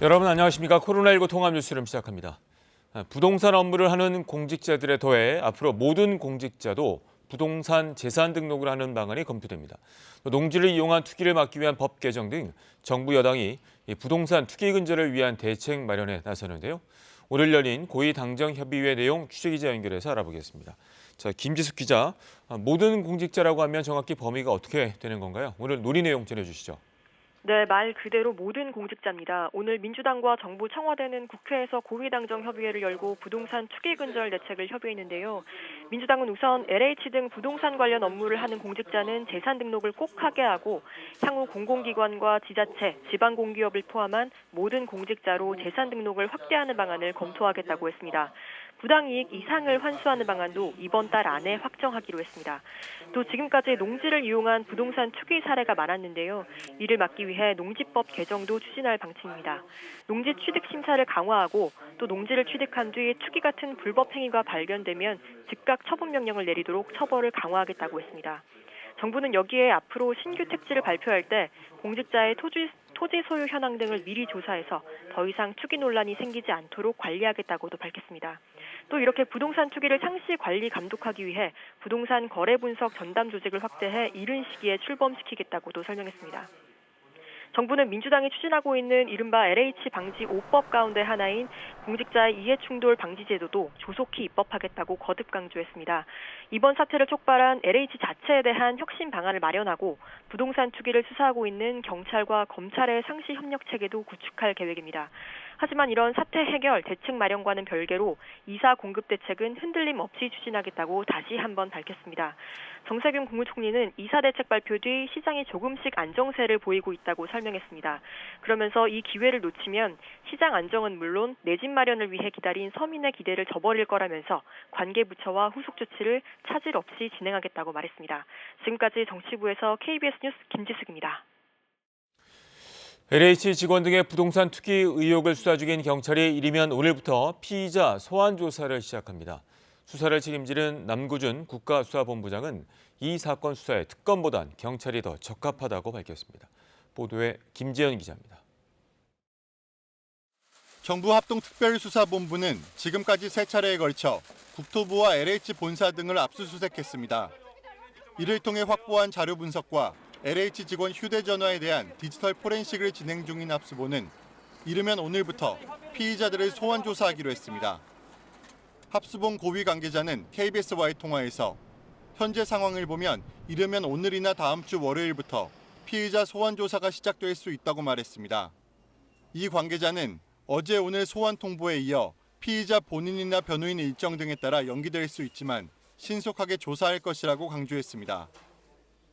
여러분 안녕하십니까? 코로나19 통합 뉴스를 시작합니다. 부동산 업무를 하는 공직자들에 더해 앞으로 모든 공직자도 부동산 재산 등록을 하는 방안이 검토됩니다. 농지를 이용한 투기를 막기 위한 법 개정 등 정부 여당이 부동산 투기 근절을 위한 대책 마련에 나서는데요. 오늘 열린 고위당정협의회 내용 취재기자 연결해서 알아보겠습니다. 자, 김지숙 기자, 모든 공직자라고 하면 정확히 범위가 어떻게 되는 건가요? 오늘 논의 내용 전해주시죠. 네, 말 그대로 모든 공직자입니다. 오늘 민주당과 정부 청와대는 국회에서 고위당정협의회를 열고 부동산 투기 근절 대책을 협의했는데요. 민주당은 우선 LH 등 부동산 관련 업무를 하는 공직자는 재산 등록을 꼭 하게 하고 향후 공공기관과 지자체, 지방공기업을 포함한 모든 공직자로 재산 등록을 확대하는 방안을 검토하겠다고 했습니다. 부당이익 이상을 환수하는 방안도 이번 달 안에 확정하기로 했습니다. 또 지금까지 농지를 이용한 부동산 투기 사례가 많았는데요. 이를 막기 위해 농지법 개정도 추진할 방침입니다. 농지 취득 심사를 강화하고 또 농지를 취득한 뒤 투기 같은 불법 행위가 발견되면 즉각 처분 명령을 내리도록 처벌을 강화하겠다고 했습니다. 정부는 여기에 앞으로 신규 택지를 발표할 때 공직자의 토지 소유 현황 등을 미리 조사해서 더 이상 투기 논란이 생기지 않도록 관리하겠다고도 밝혔습니다. 또 이렇게 부동산 투기를 상시 관리 감독하기 위해 부동산 거래 분석 전담 조직을 확대해 이른 시기에 출범시키겠다고도 설명했습니다. 정부는 민주당이 추진하고 있는 이른바 LH 방지 5법 가운데 하나인 공직자의 이해충돌 방지 제도도 조속히 입법하겠다고 거듭 강조했습니다. 이번 사태를 촉발한 LH 자체에 대한 혁신 방안을 마련하고 부동산 투기를 수사하고 있는 경찰과 검찰의 상시 협력 체계도 구축할 계획입니다. 하지만 이런 사태 해결, 대책 마련과는 별개로 이사 공급 대책은 흔들림 없이 추진하겠다고 다시 한번 밝혔습니다. 정세균 국무총리는 이사 대책 발표 뒤 시장이 조금씩 안정세를 보이고 있다고 설명했습니다. 그러면서 이 기회를 놓치면 시장 안정은 물론 내 집 마련을 위해 기다린 서민의 기대를 저버릴 거라면서 관계부처와 후속 조치를 차질 없이 진행하겠다고 말했습니다. 지금까지 정치부에서 KBS 뉴스 김지숙입니다. LH 직원 등의 부동산 투기 의혹을 수사 중인 경찰이 이르면 오늘부터 피의자 소환 조사를 시작합니다. 수사를 책임지는 남구준 국가수사본부장은 이 사건 수사에 특검보단 경찰이 더 적합하다고 밝혔습니다. 보도에 김재현 기자입니다. 정부 합동특별수사본부는 지금까지 3차례에 걸쳐 국토부와 LH 본사 등을 압수수색했습니다. 이를 통해 확보한 자료 분석과 LH 직원 휴대전화에 대한 디지털 포렌식을 진행 중인 합수본은 이르면 오늘부터 피의자들을 소환 조사하기로 했습니다. 합수본 고위 관계자는 KBS와의 통화에서 현재 상황을 보면 이르면 오늘이나 다음 주 월요일부터 피의자 소환 조사가 시작될 수 있다고 말했습니다. 이 관계자는 어제 오늘 소환 통보에 이어 피의자 본인이나 변호인 일정 등에 따라 연기될 수 있지만 신속하게 조사할 것이라고 강조했습니다.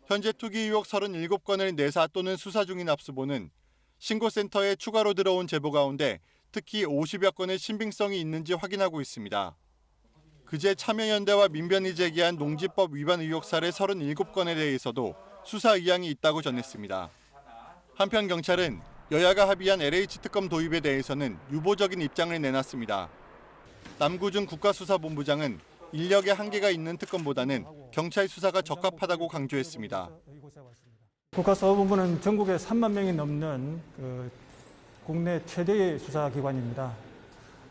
현재 투기 의혹 37건을 내사 또는 수사 중인 압수본은 신고센터에 추가로 들어온 제보 가운데 특히 50여 건의 신빙성이 있는지 확인하고 있습니다. 그제 참여연대와 민변이 제기한 농지법 위반 의혹 사례 37건에 대해서도 수사 의향이 있다고 전했습니다. 한편 경찰은 여야가 합의한 LH 특검 도입에 대해서는 유보적인 입장을 내놨습니다. 남구준 국가수사본부장은 인력의 한계가 있는 특검보다는 경찰 수사가 적합하다고 강조했습니다. 국가수사본부는 전국에 3만 명이 넘는 국내 최대의 수사기관입니다.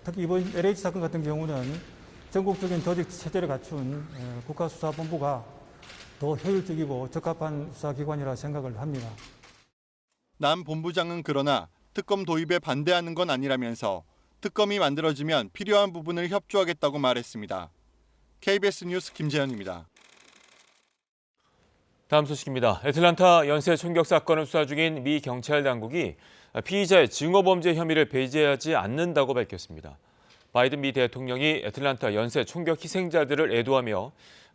특히 이번 LH 사건 같은 경우는 전국적인 조직 체제를 갖춘 국가수사본부가 더 효율적이고 적합한 수사기관이라 생각을 합니다. 남 본부장은 그러나 특검 도입에 반대하는 건 아니라면서 특검이 만들어지면 필요한 부분을 협조하겠다고 말했습니다. KBS 뉴스 김재현입니다. 다음 소식입니다. 애틀란타 연쇄 총격 사건을 수사 중인 미 경찰 당국이 피의자의 증오범죄 혐의를 배제하지 않는다고 밝혔습니다. 바이든 미 대통령이 애틀란타 연쇄 총격 희생자들을 애도하며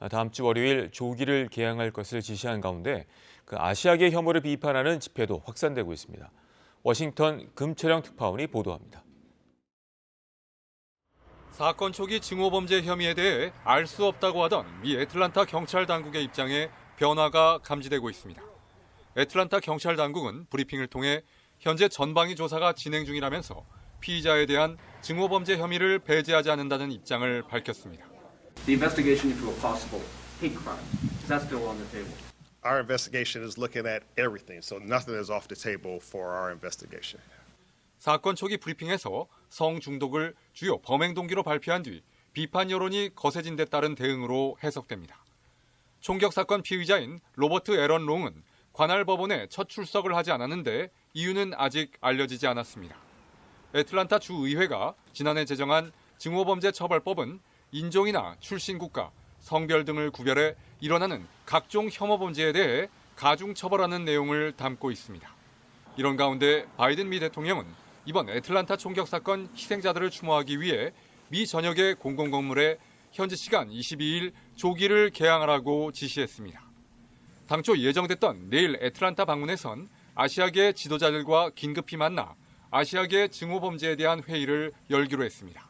다음 주 월요일 조기를 개항할 것을 지시한 가운데 아시아계 혐오를 비판하는 집회도 확산되고 있습니다. 워싱턴 금채령 특파원이 보도합니다. 사건 초기 증오범죄 혐의에 대해 알 수 없다고 하던 미 애틀란타 경찰 당국의 입장에 변화가 감지되고 있습니다. 애틀란타 경찰 당국은 브리핑을 통해 현재 전방위 조사가 진행 중이라면서 피의자에 대한 증오범죄 혐의를 배제하지 않는다는 입장을 밝혔습니다. The investigation into a possible hate crime, is that still on the table? Our investigation is looking at everything, so nothing is off the table for our investigation. 사건 초기 브리핑에서 성중독을 주요 범행 동기로 발표한 뒤 비판 여론이 거세진 데 따른 대응으로 해석됩니다. 총격 사건 피의자인 로버트 에런 롱은 관할 법원에 첫 출석을 하지 않았는데 이유는 아직 알려지지 않았습니다. 애틀란타 주의회가 지난해 제정한 증오범죄처벌법은 인종이나 출신 국가, 성별 등을 구별해 일어나는 각종 혐오 범죄에 대해 가중 처벌하는 내용을 담고 있습니다. 이런 가운데 바이든 미 대통령은 이번 애틀란타 총격 사건 희생자들을 추모하기 위해 미 전역의 공공건물에 현지 시간 22일 조기를 개항하라고 지시했습니다. 당초 예정됐던 내일 애틀란타 방문에선 아시아계 지도자들과 긴급히 만나 아시아계 증오범죄에 대한 회의를 열기로 했습니다.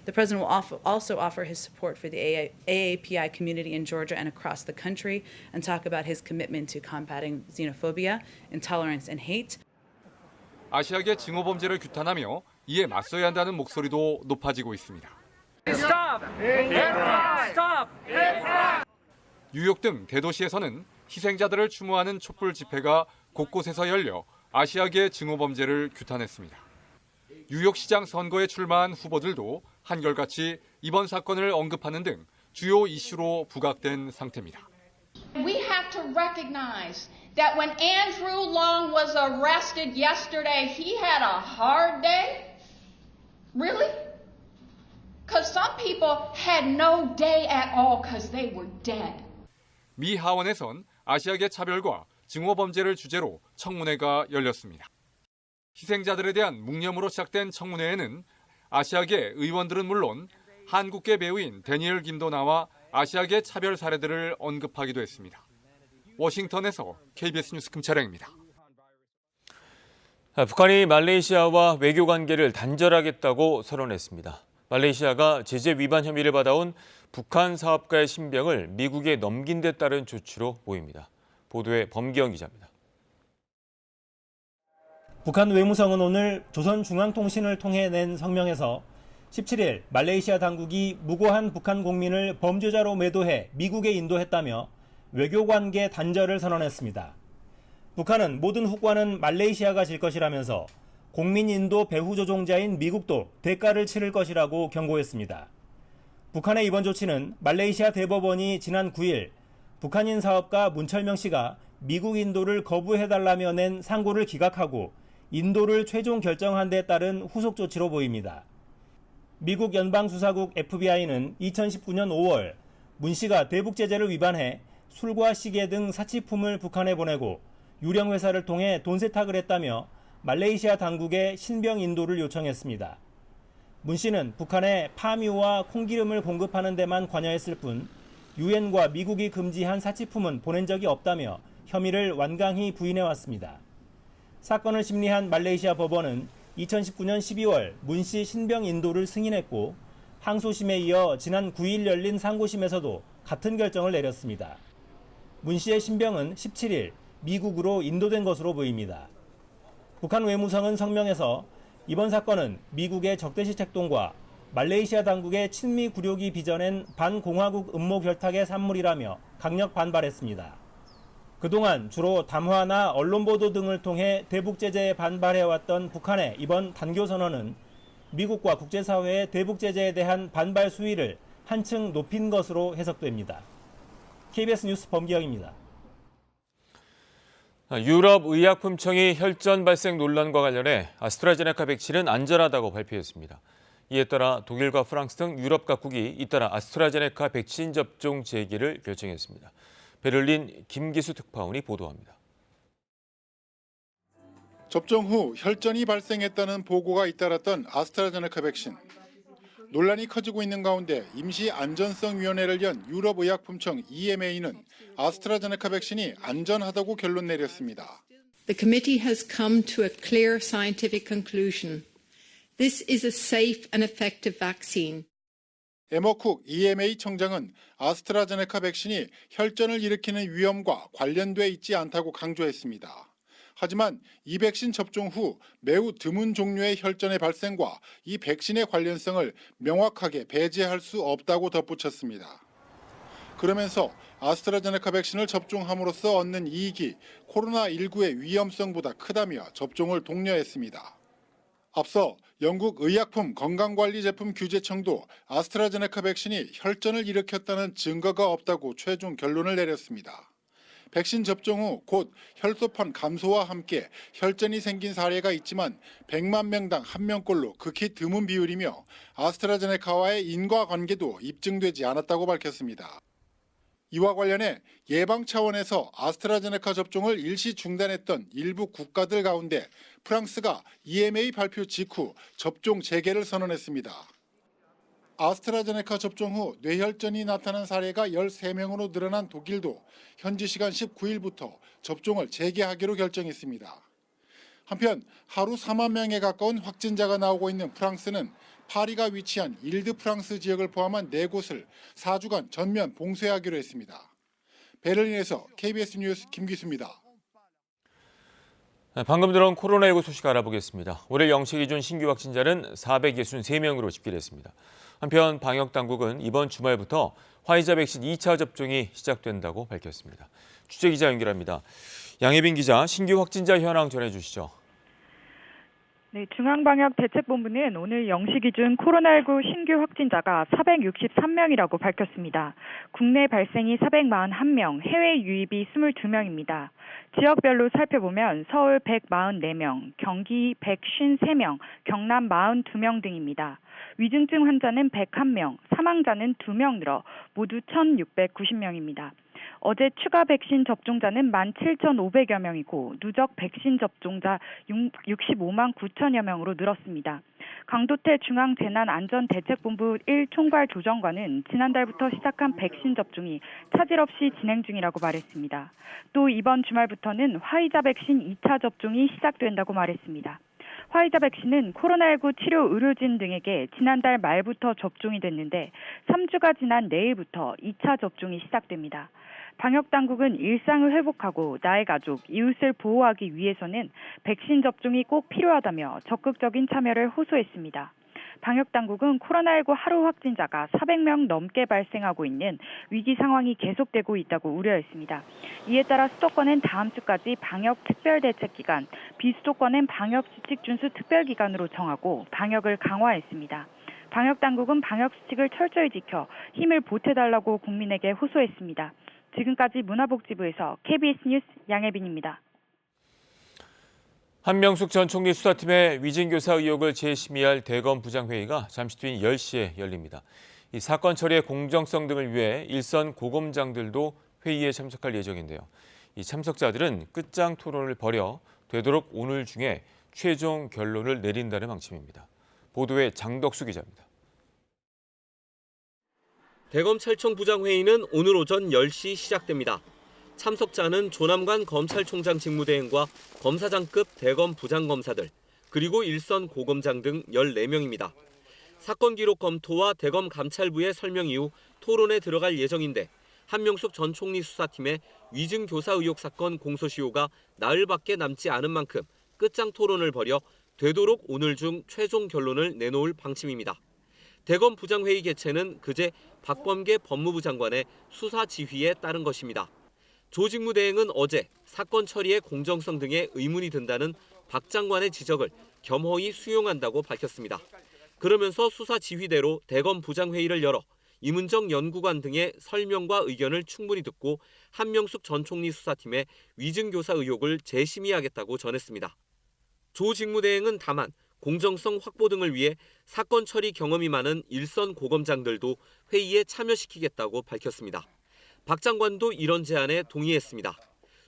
The president will also offer his support for the AAPI community in Georgia and across the country and talk about his commitment to combating xenophobia, intolerance, and hate. 아시아계 증오범죄를 규탄하며 이에 맞서야 한다는 목소리도 높아지고 있습니다. 뉴욕 등 대도시에서는 희생자들을 추모하는 촛불 집회가 곳곳에서 열려 아시아계 증오범죄를 규탄했습니다. 뉴욕시장 선거에 출마한 후보들도 한결같이 이번 사건을 언급하는 등 주요 이슈로 부각된 상태입니다. We have to recognize that when Andrew Long was arrested yesterday, he had a hard day. Really? Because some people had no day at all because they were dead. 미 하원에선 아시아계 차별과 증오범죄를 주제로 청문회가 열렸습니다. 희생자들에 대한 묵념으로 시작된 청문회에는 아시아계 의원들은 물론 한국계 배우인 데니엘 김도 나와 아시아계 차별 사례들을 언급하기도 했습니다. 워싱턴에서 KBS 뉴스 금차량입니다. 북한이 말레이시아와 외교 관계를 단절하겠다고 선언했습니다. 말레이시아가 제재 위반 혐의를 받아온 북한 사업가의 신병을 미국에 넘긴 데 따른 조치로 보입니다. 보도에 범기영 기자입니다. 북한 외무성은 오늘 조선중앙통신을 통해 낸 성명에서 17일 말레이시아 당국이 무고한 북한 국민을 범죄자로 매도해 미국에 인도했다며 외교관계 단절을 선언했습니다. 북한은 모든 후과는 말레이시아가 질 것이라면서 국민 인도 배후 조종자인 미국도 대가를 치를 것이라고 경고했습니다. 북한의 이번 조치는 말레이시아 대법원이 지난 9일 북한인 사업가 문철명 씨가 미국 인도를 거부해달라며 낸 상고를 기각하고 인도를 최종 결정한 데 따른 후속 조치로 보입니다. 미국 연방수사국 FBI는 2019년 5월 문 씨가 대북 제재를 위반해 술과 시계 등 사치품을 북한에 보내고 유령 회사를 통해 돈 세탁을 했다며 말레이시아 당국에 신병 인도를 요청했습니다. 문 씨는 북한에 파묘와 콩기름을 공급하는 데만 관여했을 뿐 유엔과 미국이 금지한 사치품은 보낸 적이 없다며 혐의를 완강히 부인해왔습니다. 사건을 심리한 말레이시아 법원은 2019년 12월 문 씨 신병 인도를 승인했고 항소심에 이어 지난 9일 열린 상고심에서도 같은 결정을 내렸습니다. 문 씨의 신병은 17일 미국으로 인도된 것으로 보입니다. 북한 외무성은 성명에서 이번 사건은 미국의 적대시 책동과 말레이시아 당국의 친미 굴욕이 빚어낸 반공화국 음모 결탁의 산물이라며 강력 반발했습니다. 그동안 주로 담화나 언론 보도 등을 통해 대북 제재에 반발해왔던 북한의 이번 단교 선언은 미국과 국제사회의 대북 제재에 대한 반발 수위를 한층 높인 것으로 해석됩니다. KBS 뉴스 범기영입니다. 유럽의약품청이 혈전 발생 논란과 관련해 아스트라제네카 백신은 안전하다고 발표했습니다. 이에 따라 독일과 프랑스 등 유럽 각국이 잇따라 아스트라제네카 백신 접종 재개를 결정했습니다. 베를린 김기수 특파원이 보도합니다. 접종 후 혈전이 발생했다는 보고가 잇따랐던 아스트라제네카 백신. 논란이 커지고 있는 가운데 임시안전성위원회를 연 유럽의약품청 EMA는 아스트라제네카 백신이 안전하다고 결론 내렸습니다. The committee has come to a clear scientific conclusion. This is a safe and effective vaccine. 에머쿡 EMA 청장은 아스트라제네카 백신이 혈전을 일으키는 위험과 관련돼 있지 않다고 강조했습니다. 하지만 이 백신 접종 후 매우 드문 종류의 혈전의 발생과 이 백신의 관련성을 명확하게 배제할 수 없다고 덧붙였습니다. 그러면서 아스트라제네카 백신을 접종함으로써 얻는 이익이 코로나19의 위험성보다 크다며 접종을 독려했습니다. 앞서 영국 의약품 건강관리제품 규제청도 아스트라제네카 백신이 혈전을 일으켰다는 증거가 없다고 최종 결론을 내렸습니다. 백신 접종 후 곧 혈소판 감소와 함께 혈전이 생긴 사례가 있지만 100만 명당 1명꼴로 극히 드문 비율이며 아스트라제네카와의 인과관계도 입증되지 않았다고 밝혔습니다. 이와 관련해 예방 차원에서 아스트라제네카 접종을 일시 중단했던 일부 국가들 가운데 프랑스가 EMA 발표 직후 접종 재개를 선언했습니다. 아스트라제네카 접종 후 뇌혈전이 나타난 사례가 13명으로 늘어난 독일도 현지 시간 19일부터 접종을 재개하기로 결정했습니다. 한편 하루 4만 명에 가까운 확진자가 나오고 있는 프랑스는 파리가 위치한 일드 프랑스 지역을 포함한 4곳을 4주간 전면 봉쇄하기로 했습니다. 베를린에서 KBS 뉴스 김기수입니다. 방금 들어온 코로나19 소식 알아보겠습니다. 올해 0시 기준 신규 확진자는 463명으로 집계됐습니다. 한편 방역당국은 이번 주말부터 화이자 백신 2차 접종이 시작된다고 밝혔습니다. 취재기자 연결합니다. 양혜빈 기자, 신규 확진자 현황 전해주시죠. 네, 중앙방역대책본부는 오늘 0시 기준 코로나19 신규 확진자가 463명이라고 밝혔습니다. 국내 발생이 441명, 해외 유입이 22명입니다. 지역별로 살펴보면 서울 144명, 경기 153명, 경남 42명 등입니다. 위중증 환자는 101명, 사망자는 2명 늘어 모두 1,690명입니다. 어제 추가 백신 접종자는 17,500여 명이고 누적 백신 접종자 65만 9천여 명으로 늘었습니다. 강도태 중앙재난안전대책본부 1총괄조정관은 지난달부터 시작한 백신 접종이 차질 없이 진행 중이라고 말했습니다. 또 이번 주말부터는 화이자 백신 2차 접종이 시작된다고 말했습니다. 화이자 백신은 코로나19 치료 의료진 등에게 지난달 말부터 접종이 됐는데 3주가 지난 내일부터 2차 접종이 시작됩니다. 방역당국은 일상을 회복하고 나의 가족, 이웃을 보호하기 위해서는 백신 접종이 꼭 필요하다며 적극적인 참여를 호소했습니다. 방역당국은 코로나19 하루 확진자가 400명 넘게 발생하고 있는 위기 상황이 계속되고 있다고 우려했습니다. 이에 따라 수도권은 다음 주까지 방역 특별대책기간, 비수도권은 방역수칙 준수 특별기간으로 정하고 방역을 강화했습니다. 방역당국은 방역수칙을 철저히 지켜 힘을 보태달라고 국민에게 호소했습니다. 지금까지 문화복지부에서 KBS 뉴스 양혜빈입니다. 한명숙 전 총리 수사팀의 위증교사 의혹을 재심의할 대검 부장회의가 잠시 뒤인 10시에 열립니다. 이 사건 처리의 공정성 등을 위해 일선 고검장들도 회의에 참석할 예정인데요. 이 참석자들은 끝장 토론을 벌여 되도록 오늘 중에 최종 결론을 내린다는 방침입니다. 보도에 장덕수 기자입니다. 대검찰청 부장회의는 오늘 오전 10시 시작됩니다. 참석자는 조남관 검찰총장 직무대행과 검사장급 대검 부장검사들, 그리고 일선 고검장 등 14명입니다. 사건 기록 검토와 대검 감찰부의 설명 이후 토론에 들어갈 예정인데 한명숙 전 총리 수사팀의 위증 교사 의혹 사건 공소시효가 나흘밖에 남지 않은 만큼 끝장 토론을 벌여 되도록 오늘 중 최종 결론을 내놓을 방침입니다. 대검 부장회의 개최는 그제 박범계 법무부 장관의 수사 지휘에 따른 것입니다. 조 직무대행은 어제 사건 처리의 공정성 등에 의문이 든다는 박 장관의 지적을 겸허히 수용한다고 밝혔습니다. 그러면서 수사 지휘대로 대검 부장회의를 열어 임은정 연구관 등의 설명과 의견을 충분히 듣고 한명숙 전 총리 수사팀의 위증교사 의혹을 재심의하겠다고 전했습니다. 조 직무대행은 다만 공정성 확보 등을 위해 사건 처리 경험이 많은 일선 고검장들도 회의에 참여시키겠다고 밝혔습니다. 박 장관도 이런 제안에 동의했습니다.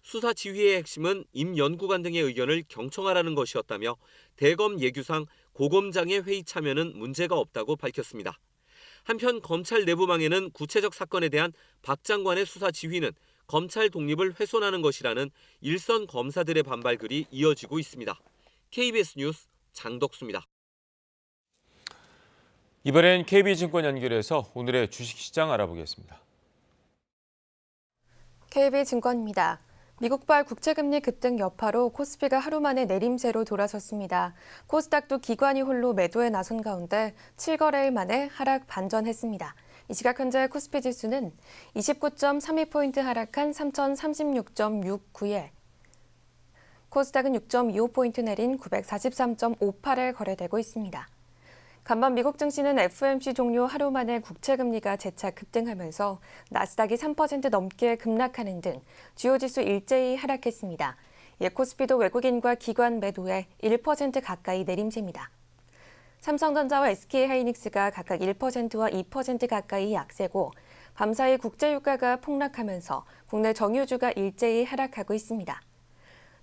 수사 지휘의 핵심은 임 연구관 등의 의견을 경청하라는 것이었다며 대검 예규상 고검장의 회의 참여는 문제가 없다고 밝혔습니다. 한편 검찰 내부망에는 구체적 사건에 대한 박 장관의 수사 지휘는 검찰 독립을 훼손하는 것이라는 일선 검사들의 반발글이 이어지고 있습니다. KBS 뉴스 장덕수입니다. 이번엔 KB증권 연결해서 오늘의 주식시장 알아보겠습니다. KB증권입니다. 미국발 국채금리 급등 여파로 코스피가 하루 만에 내림세로 돌아섰습니다. 코스닥도 기관이 홀로 매도에 나선 가운데 7거래일 만에 하락 반전했습니다. 이 시각 현재 코스피 지수는 29.32포인트 하락한 3036.69에 코스닥은 6.25포인트 내린 943.58에 거래되고 있습니다. 간밤 미국 증시는 FOMC 종료 하루 만에 국채금리가 재차 급등하면서 나스닥이 3% 넘게 급락하는 등 주요 지수 일제히 하락했습니다. 코스피도 외국인과 기관 매도에 1% 가까이 내림세입니다. 삼성전자와 SK하이닉스가 각각 1%와 2% 가까이 약세고 밤사이 국제유가가 폭락하면서 국내 정유주가 일제히 하락하고 있습니다.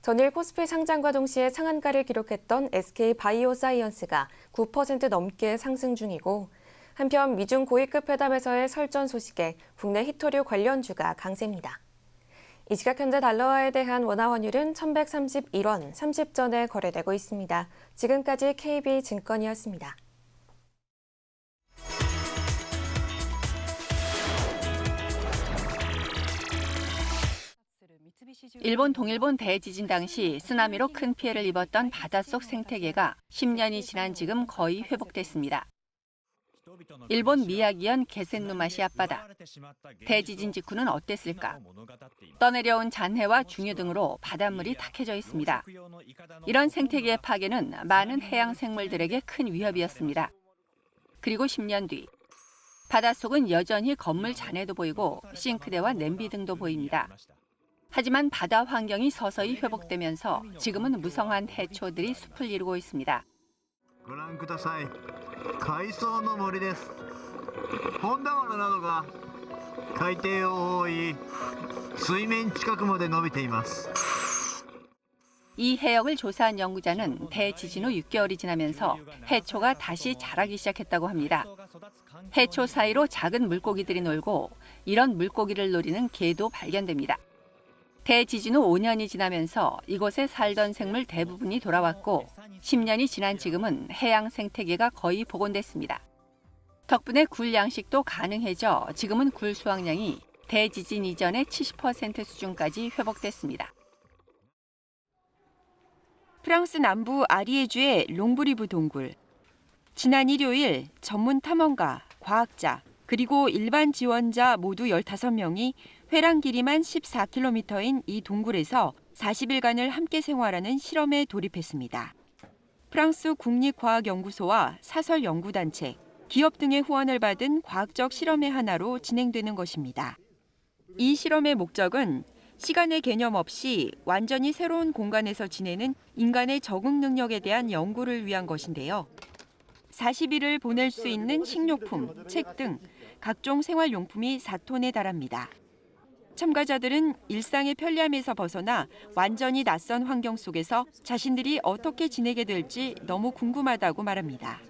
전일 코스피 상장과 동시에 상한가를 기록했던 SK바이오사이언스가 9% 넘게 상승 중이고 한편 미중 고위급 회담에서의 설전 소식에 국내 히토류 관련주가 강세입니다. 이 시각 현재 달러화에 대한 원화 환율은 1131원 30전에 거래되고 있습니다. 지금까지 KB증권이었습니다. 일본 동일본 대지진 당시 쓰나미로 큰 피해를 입었던 바닷속 생태계가 10년이 지난 지금 거의 회복됐습니다. 일본 미야기현 게센누마시 앞바다. 대지진 직후는 어땠을까? 떠내려온 잔해와 중유 등으로 바닷물이 탁해져 있습니다. 이런 생태계의 파괴는 많은 해양 생물들에게 큰 위협이었습니다. 그리고 10년 뒤 바닷속은 여전히 건물 잔해도 보이고 싱크대와 냄비 등도 보입니다. 하지만 바다 환경이 서서히 회복되면서 지금은 무성한 해초들이 숲을 이루고 있습니다. ご覧ください。海藻の森です。本田原などが海底を覆い、水面近くまで伸びています。 이 해역을 조사한 연구자는 대지진 후 6개월이 지나면서 해초가 다시 자라기 시작했다고 합니다. 해초 사이로 작은 물고기들이 놀고 이런 물고기를 노리는 개도 발견됩니다. 대지진 후 5년이 지나면서 이곳에 살던 생물 대부분이 돌아왔고 10년이 지난 지금은 해양 생태계가 거의 복원됐습니다. 덕분에 굴 양식도 가능해져 지금은 굴 수확량이 대지진 이전의 70% 수준까지 회복됐습니다. 프랑스 남부 아리에주의 롱브리브 동굴. 지난 일요일 전문 탐험가, 과학자, 그리고 일반 지원자 모두 15명이 회랑 길이만 14km인 이 동굴에서 40일간을 함께 생활하는 실험에 돌입했습니다. 프랑스 국립과학연구소와 사설연구단체, 기업 등의 후원을 받은 과학적 실험의 하나로 진행되는 것입니다. 이 실험의 목적은 시간의 개념 없이 완전히 새로운 공간에서 지내는 인간의 적응 능력에 대한 연구를 위한 것인데요. 40일을 보낼 수 있는 식료품, 책 등 각종 생활용품이 4톤에 달합니다. 참가자들은 일상의 편리함에서 벗어나 완전히 낯선 환경 속에서 자신들이 어떻게 지내게 될지 너무 궁금하다고 말합니다.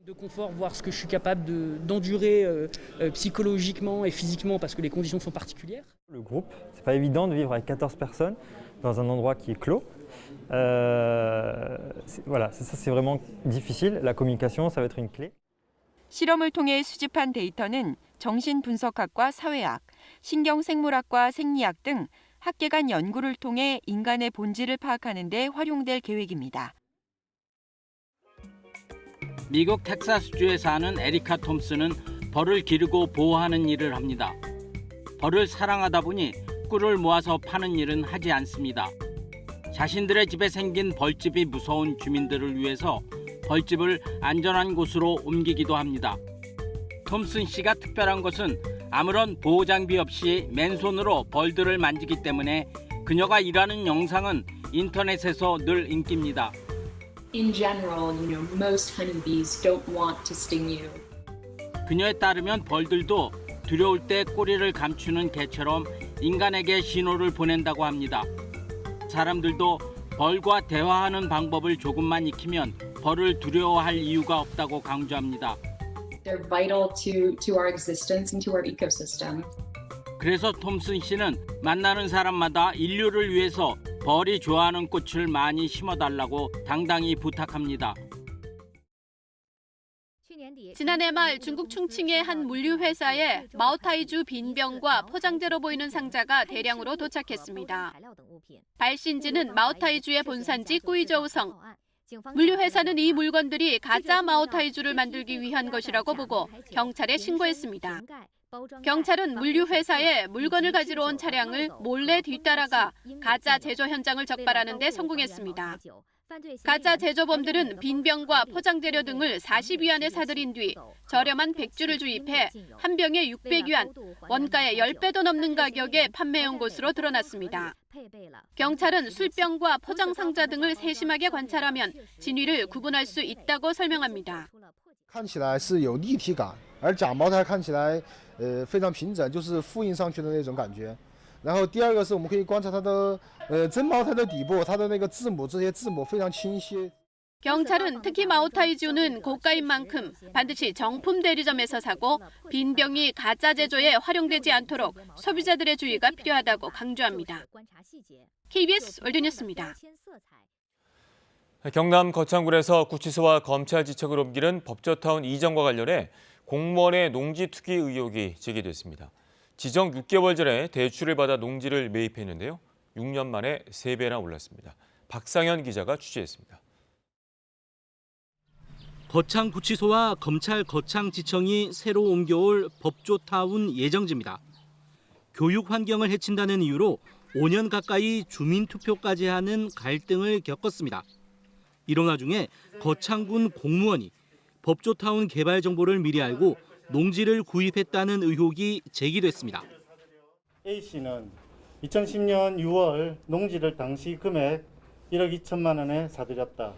De confort, voir ce que je suis capable d'endurer psychologiquement et physiquement parce que les conditions sont particulières. Le groupe, c'est pas évident de vivre avec 14 personnes dans un endroit qui est clos. Voilà, ça c'est vraiment difficile. La communication, ça va être une clé. 실험을 통해 수집한 데이터는 정신분석학과 사회학, 신경생물학과 생리학 등 학계 간 연구를 통해 인간의 본질을 파악하는 데 활용될 계획입니다. 미국 텍사스주에 사는 에리카 톰슨은 벌을 기르고 보호하는 일을 합니다. 벌을 사랑하다 보니 꿀을 모아서 파는 일은 하지 않습니다. 자신들의 집에 생긴 벌집이 무서운 주민들을 위해서 벌집을 안전한 곳으로 옮기기도 합니다. 톰슨 씨가 특별한 것은 아무런 보호 장비 없이 맨손으로 벌들을 만지기 때문에 그녀가 일하는 영상은 인터넷에서 늘 인기입니다. In general, most honeybees don't want to sting you. 그녀에 따르면 벌들도 두려울 때 꼬리를 감추는 개처럼 인간에게 신호를 보낸다고 합니다. 사람들도 벌과 대화하는 방법을 조금만 익히면 벌을 두려워할 이유가 없다고 강조합니다. They're vital to our existence and to our ecosystem. 그래서 톰슨 씨는 만나는 사람마다 인류를 위해서 벌이 좋아하는 꽃을 많이 심어달라고 당당히 부탁합니다. 지난해 말 중국 충칭의 한 물류 회사에 마오타이주 빈병과 포장재로 보이는 상자가 대량으로 도착했습니다. 발신지는 마오타이주의 본산지 꾸이저우성. 물류 회사는 이 물건들이 가짜 마오타이주를 만들기 위한 것이라고 보고 경찰에 신고했습니다. 경찰은 물류회사에 물건을 가지러 온 차량을 몰래 뒤따라가 가짜 제조 현장을 적발하는 데 성공했습니다. 가짜 제조범들은 빈병과 포장재료 등을 40위안에 사들인 뒤 저렴한 백주를 주입해 한 병에 600위안, 원가의 10배도 넘는 가격에 판매한 것으로 드러났습니다. 경찰은 술병과 포장 상자 등을 세심하게 관찰하면 진위를 구분할 수 있다고 설명합니다. 看起来是有立体感，而假茅台看起来非常平整，就是复印上去的那种感觉。然后第二个是我们可以观察它的真茅台的底部，它的那个字母，这些字母非常清晰。 경찰은 특히 마오타이주는 고가인 만큼 반드시 정품 대리점에서 사고 빈병이 가짜 제조에 활용되지 않도록 소비자들의 주의가 필요하다고 강조합니다. KBS 월드뉴스입니다. 경남 거창군에서 구치소와 검찰지청을 옮기는 법조타운 이전과 관련해 공무원의 농지 투기 의혹이 제기됐습니다. 지정 6개월 전에 대출을 받아 농지를 매입했는데요. 6년 만에 3배나 올랐습니다. 박상현 기자가 취재했습니다. 거창구치소와 검찰 거창지청이 새로 옮겨올 법조타운 예정지입니다. 교육 환경을 해친다는 이유로 5년 가까이 주민투표까지 하는 갈등을 겪었습니다. 이런 와중에 거창군 공무원이 법조타운 개발 정보를 미리 알고 농지를 구입했다는 의혹이 제기됐습니다. A씨는 2010년 6월 농지를 당시 금액 1억 2천만 원에 사들였다.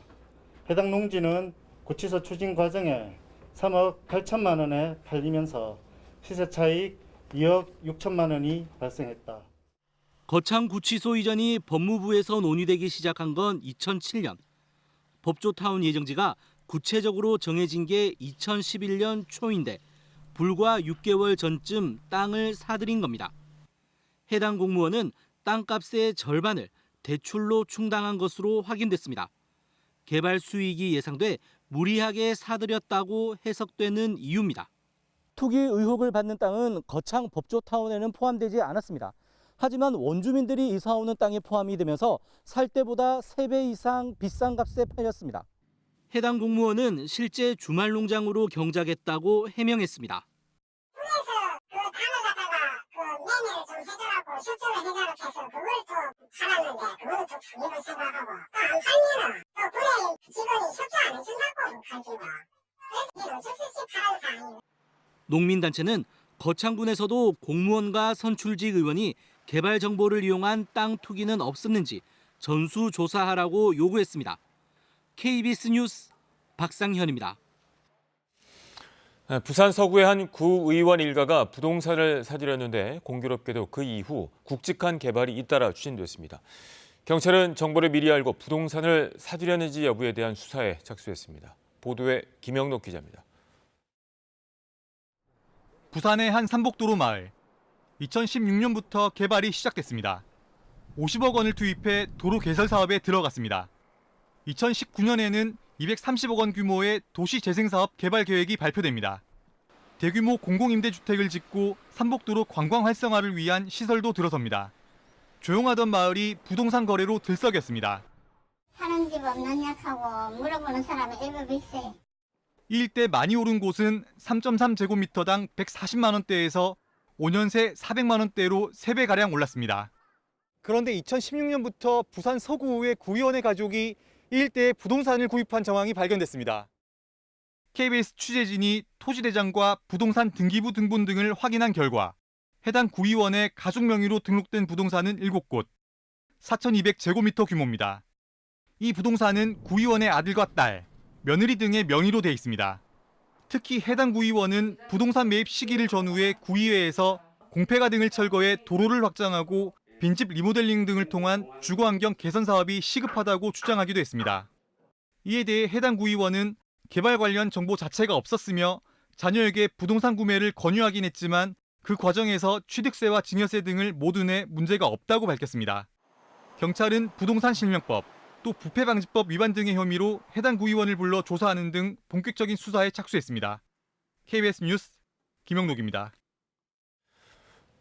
해당 농지는 구치소 추진 과정에 3억 8천만 원에 팔리면서 시세 차익 2억 6천만 원이 발생했다. 거창구치소 이전이 법무부에서 논의되기 시작한 건 2007년. 법조타운 예정지가 구체적으로 정해진 게 2011년 초인데 불과 6개월 전쯤 땅을 사들인 겁니다. 해당 공무원은 땅값의 절반을 대출로 충당한 것으로 확인됐습니다. 개발 수익이 예상돼 무리하게 사들였다고 해석되는 이유입니다. 투기 의혹을 받는 땅은 거창 법조타운에는 포함되지 않았습니다. 하지만 원주민들이 이사오는 땅에 포함이 되면서 살 때보다 3배 이상 비싼 값에 팔렸습니다. 해당 공무원은 실제 주말 농장으로 경작했다고 해명했습니다. 농민단체는 거창군에서도 공무원과 선출직 의원이 개발 정보를 이용한 땅 투기는 없었는지 전수조사하라고 요구했습니다. KBS 뉴스 박상현입니다. 부산 서구의 한 구의원 일가가 부동산을 사들였는데 공교롭게도 그 이후 굵직한 개발이 잇따라 추진됐습니다. 경찰은 정보를 미리 알고 부동산을 사들였는지 여부에 대한 수사에 착수했습니다. 보도에 김영록 기자입니다. 부산의 한 삼복도로 마을. 2016년부터 개발이 시작됐습니다. 50억 원을 투입해 도로 개설 사업에 들어갔습니다. 2019년에는 230억 원 규모의 도시재생사업 개발 계획이 발표됩니다. 대규모 공공임대주택을 짓고 삼복도로 관광 활성화를 위한 시설도 들어섭니다. 조용하던 마을이 부동산 거래로 들썩였습니다. 사는 집 없느냐 하고 물어보는 사람이 일부 있어요. 이 일대 많이 오른 곳은 3.3제곱미터당 140만 원대에서 5년 새 400만 원대로 3배가량 올랐습니다. 그런데 2016년부터 부산 서구의 구의원의 가족이 이 일대에 부동산을 구입한 정황이 발견됐습니다. KBS 취재진이 토지대장과 부동산 등기부 등본 등을 확인한 결과 해당 구의원의 가족 명의로 등록된 부동산은 7곳, 4,200제곱미터 규모입니다. 이 부동산은 구의원의 아들과 딸, 며느리 등의 명의로 돼 있습니다. 특히 해당 구의원은 부동산 매입 시기를 전후해 구의회에서 공폐가 등을 철거해 도로를 확장하고 빈집 리모델링 등을 통한 주거환경 개선 사업이 시급하다고 주장하기도 했습니다. 이에 대해 해당 구의원은 개발 관련 정보 자체가 없었으며 자녀에게 부동산 구매를 권유하긴 했지만 그 과정에서 취득세와 증여세 등을 모두 내 문제가 없다고 밝혔습니다. 경찰은 부동산 실명법, 또 부패방지법 위반 등의 혐의로 해당 구의원을 불러 조사하는 등 본격적인 수사에 착수했습니다. KBS 뉴스 김영록입니다.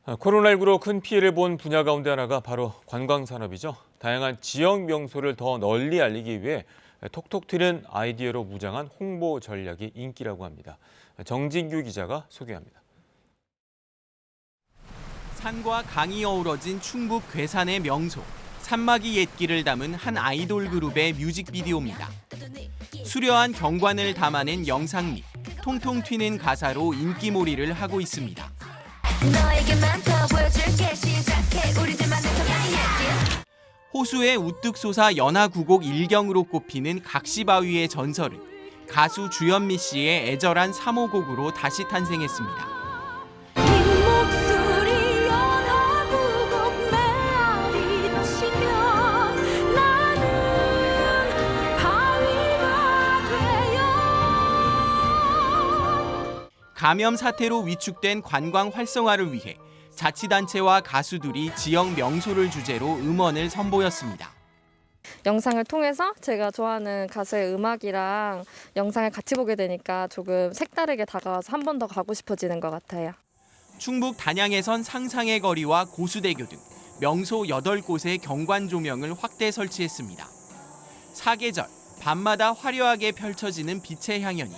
코로나19로 큰 피해를 본 분야 가운데 하나가 바로 관광산업이죠. 다양한 지역 명소를 더 널리 알리기 위해 톡톡 튀는 아이디어로 무장한 홍보 전략이 인기라고 합니다. 정진규 기자가 소개합니다. 산과 강이 어우러진 충북 괴산의 명소, 산막이 옛길을 담은 한 아이돌 그룹의 뮤직비디오입니다. 수려한 경관을 담아낸 영상미, 통통 튀는 가사로 인기몰이를 하고 있습니다. 호수에 우뚝 솟아 연화구곡 일경으로 꼽히는 각시바위의 전설은 가수 주현미 씨의 애절한 3호곡으로 다시 탄생했습니다. 감염 사태로 위축된 관광 활성화를 위해 자치단체와 가수들이 지역 명소를 주제로 음원을 선보였습니다. 영상을 통해서 제가 좋아하는 가수의 음악이랑 영상을 같이 보게 되니까 조금 색다르게 다가와서 한 번 더 가고 싶어지는 것 같아요. 충북 단양에선 상상의 거리와 고수대교 등 명소 8곳의 경관 조명을 확대 설치했습니다. 사계절, 밤마다 화려하게 펼쳐지는 빛의 향연이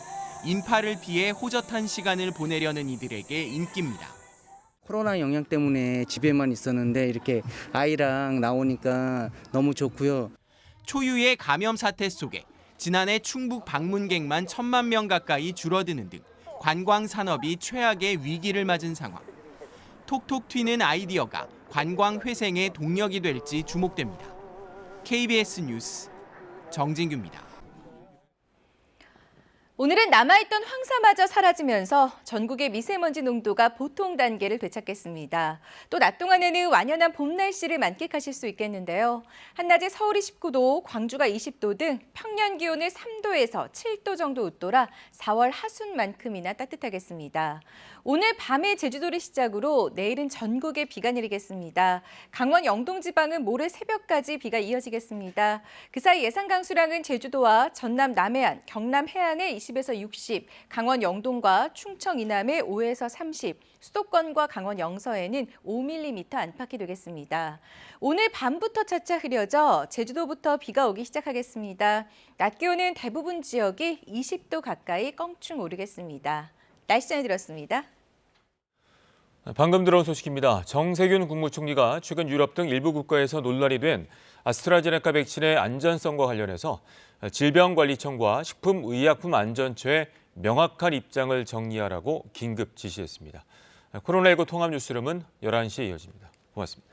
인파를 피해 호젓한 시간을 보내려는 이들에게 인기입니다. 코로나 영향 때문에 집에만 있었는데 이렇게 아이랑 나오니까 너무 좋고요. 초유의 감염 사태 속에 지난해 충북 방문객만 1,000만 명 가까이 줄어드는 등 관광 산업이 최악의 위기를 맞은 상황. 톡톡 튀는 아이디어가 관광 회생의 동력이 될지 주목됩니다. KBS 뉴스 정진규입니다. 오늘은 남아있던 황사마저 사라지면서 전국의 미세먼지 농도가 보통 단계를 되찾겠습니다. 또 낮 동안에는 완연한 봄 날씨를 만끽하실 수 있겠는데요. 한낮에 서울이 19도, 광주가 20도 등 평년 기온을 3도에서 7도 정도 웃돌아 4월 하순만큼이나 따뜻하겠습니다. 오늘 밤에 제주도를 시작으로 내일은 전국에 비가 내리겠습니다. 강원 영동 지방은 모레 새벽까지 비가 이어지겠습니다. 그 사이 예상 강수량은 제주도와 전남 남해안, 경남 해안에 20에서 60, 강원 영동과 충청 이남에 5에서 30, 수도권과 강원 영서에는 5mm 안팎이 되겠습니다. 오늘 밤부터 차차 흐려져 제주도부터 비가 오기 시작하겠습니다. 낮 기온은 대부분 지역이 20도 가까이 껑충 오르겠습니다. 날씨 전해드렸습니다. 방금 들어온 소식입니다. 정세균 국무총리가 최근 유럽 등 일부 국가에서 논란이 된 아스트라제네카 백신의 안전성과 관련해서 질병관리청과 식품의약품안전처에 명확한 입장을 정리하라고 긴급 지시했습니다. 코로나19 통합 뉴스룸은 11시에 이어집니다. 고맙습니다.